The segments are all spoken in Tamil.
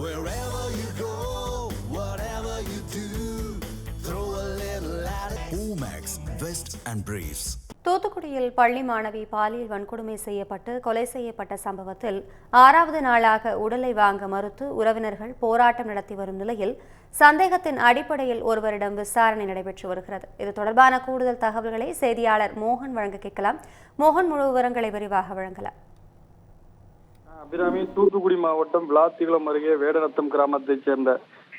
Wherever you go, whatever you do, throw a little at it. Omax, Vest and Briefs. தூத்துக்குடியில் பள்ளி மாணவி பாலியல் வன்கொடுமை செய்யப்பட்டு கொலை செய்யப்பட்ட சம்பவத்தில் 6வது நாளாக உடலை வாங்க மறுத்து உறவினர்கள் போராட்டம் நடத்தி வரும் நிலையில் சந்தேகத்தின் அடிப்படையில் ஒருவரிடம் விசாரணை நடைபெற்று வருகிறது. இது தொடர்பான கூடுதல் தகவல்களை செய்தியாளர் மோகன் வழங்க கேட்கலாம். மோகன், முழு விவரங்களை விரிவாக வழங்கலாம். அபிராமி, தூத்துக்குடி மாவட்டம் விளாத்திகுளம் அருகே வேடநத்தம் கிராமத்தைச் சேர்ந்த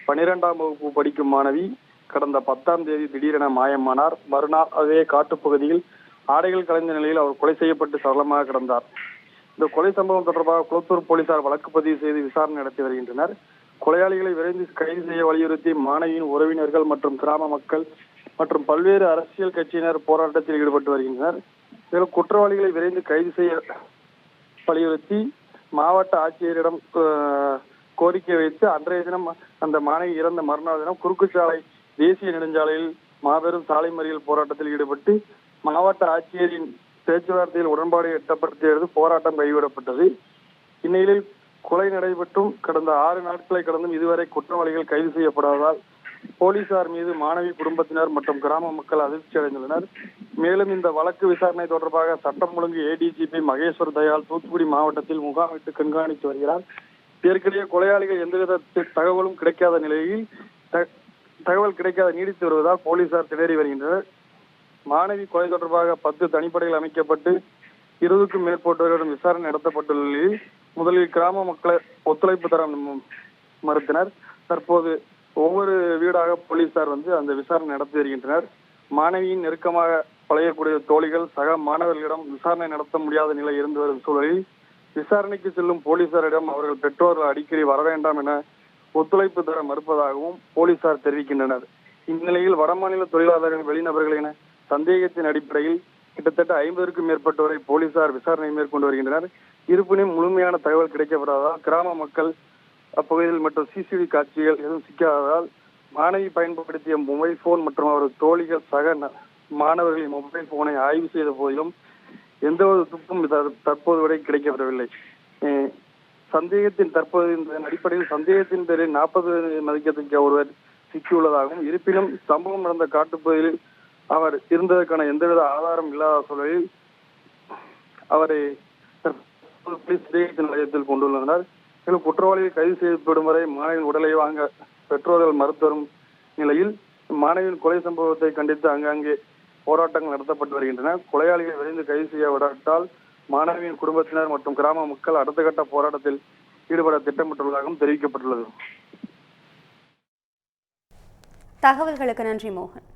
12ஆம் வகுப்பு படிக்கும் மாணவி கடந்த 10ஆம் தேதி திடீரென மாயமானார். மறுநாள் அதே காட்டுப்பகுதியில் ஆடைகள் கலைந்த நிலையில் அவர் கொலை செய்யப்பட்டு சரளமாக கிடந்தார். இந்த கொலை சம்பவம் தொடர்பாக குளத்தூர் போலீசார் வழக்கு பதிவு செய்து விசாரணை நடத்தி வருகின்றனர். கொலையாளிகளை விரைந்து கைது செய்ய வலியுறுத்தி மாணவியின் உறவினர்கள் மற்றும் கிராம மக்கள் மற்றும் பல்வேறு அரசியல் கட்சியினர் போராட்டத்தில் ஈடுபட்டு வருகின்றனர். மேலும் குற்றவாளிகளை விரைந்து கைது செய்ய வலியுறுத்தி மாவட்ட ஆட்சியரிடம் கோரிக்கை வைத்து அன்றைய தினம் அந்த மாணவி இறந்த மறுநாள் தினம் குறுக்குச்சாலை தேசிய நெடுஞ்சாலையில் மாபெரும் சாலை மறியல் போராட்டத்தில் ஈடுபட்டு மாவட்ட ஆட்சியரின் பேச்சுவார்த்தையில் உடன்பாடு எட்டப்படுத்தியது போராட்டம் கைவிடப்பட்டது. இந்நிலையில் கொலை நடைபெற்றும் கடந்த 6 நாட்களை கடந்தும் இதுவரை குற்றவாளிகள் கைது செய்யப்படாததால் போலீசார் மீது மாணவி குடும்பத்தினர் மற்றும் கிராம மக்கள் அதிர்ச்சி அடைந்துள்ளனர். மேலும் இந்த வழக்கு விசாரணை தொடர்பாக சட்டம் ஒழுங்கு ஏடிஜிபி மகேஸ்வர் தயாள் தூத்துக்குடி மாவட்டத்தில் முகாமிட்டு கண்காணித்து வருகிறார். ஏற்கனவே கொலையாளிகள் எந்தவித தகவலும் கிடைக்காத நிலையில் தகவல் கிடைக்காத நீடித்து வருவதால் போலீசார் திணறி வருகின்றனர். மாணவி கொலை தொடர்பாக 10 தனிப்படைகள் அமைக்கப்பட்டு 20க்கும் மேற்பட்டவர்களிடம் விசாரணை நடத்தப்பட்டுள்ள நிலையில் முதலில் கிராம மக்களை ஒத்துழைப்பு தர மறுத்தனர். தற்போது ஒவ்வொரு வீடாக போலீசார் அந்த விசாரணை நடத்தி வருகின்றனர். மாணவியின் நெருக்கமாக பழையக்கூடிய தோழிகள் சக மாணவர்களிடம் விசாரணை நடத்த முடியாத நிலை இருந்து வரும் சூழலில் விசாரணைக்கு செல்லும் போலீசாரிடம் அவர்கள் பெற்றோர்கள் அடிக்கடி வர வேண்டாம் என ஒத்துழைப்பு தர மறுப்பதாகவும் போலீசார் தெரிவிக்கின்றனர். இந்நிலையில் வடமாநில தொழிலாளர்கள் வெளிநபர்கள் என சந்தேகத்தின் அடிப்படையில் கிட்டத்தட்ட 50க்கும் மேற்பட்டோரை போலீசார் விசாரணை மேற்கொண்டு வருகின்றனர். இருப்பினும் முழுமையான தகவல் கிடைக்கப்படாததால் கிராம மக்கள் அப்பகுதியில் மற்றும் சிசிடிவி காட்சிகள் எதுவும் சிக்காததால் மாணவி பயன்படுத்திய மொபைல் போன் மற்றும் அவரது தோழிகள் சக மாணவர்களின் மொபைல் போனை ஆய்வு செய்த போதிலும் எந்த ஒரு துப்பும் தற்போது வரை கிடைக்கப்படவில்லை. சந்தேகத்தின் தற்போது இந்த அடிப்படையில் சந்தேகத்தின் பேரில் 40 மதிக்கத்தக்க ஒருவர் சிக்கியுள்ளதாகவும் இருப்பினும் சம்பவம் நடந்த காட்டுப்பகுதியில் அவர் இருந்ததற்கான எந்தவித ஆதாரம் இல்லாத சூழலில் அவரை போலீஸ் நிலையத்தில் கொண்டுள்ளனர். மேலும் குற்றவாளிகள் கைது செய்யப்படும் வரை மாணவியின் உடலை வாங்க பெற்றோர்கள் மறுத்து வரும் நிலையில் மாணவியின் கொலை சம்பவத்தை கண்டித்து அங்கங்கே போராட்டங்கள் நடத்தப்பட்டு வருகின்றன. கொலையாளிகள் விரைந்து கைது செய்யப்படாவிட்டால் மாணவியின் குடும்பத்தினர் மற்றும் கிராம மக்கள் அடுத்த கட்ட போராட்டத்தில் ஈடுபட திட்டமிட்டுள்ளதாகவும் தெரிவிக்கப்பட்டுள்ளது. தகவல்களுக்கு நன்றி மோகன்.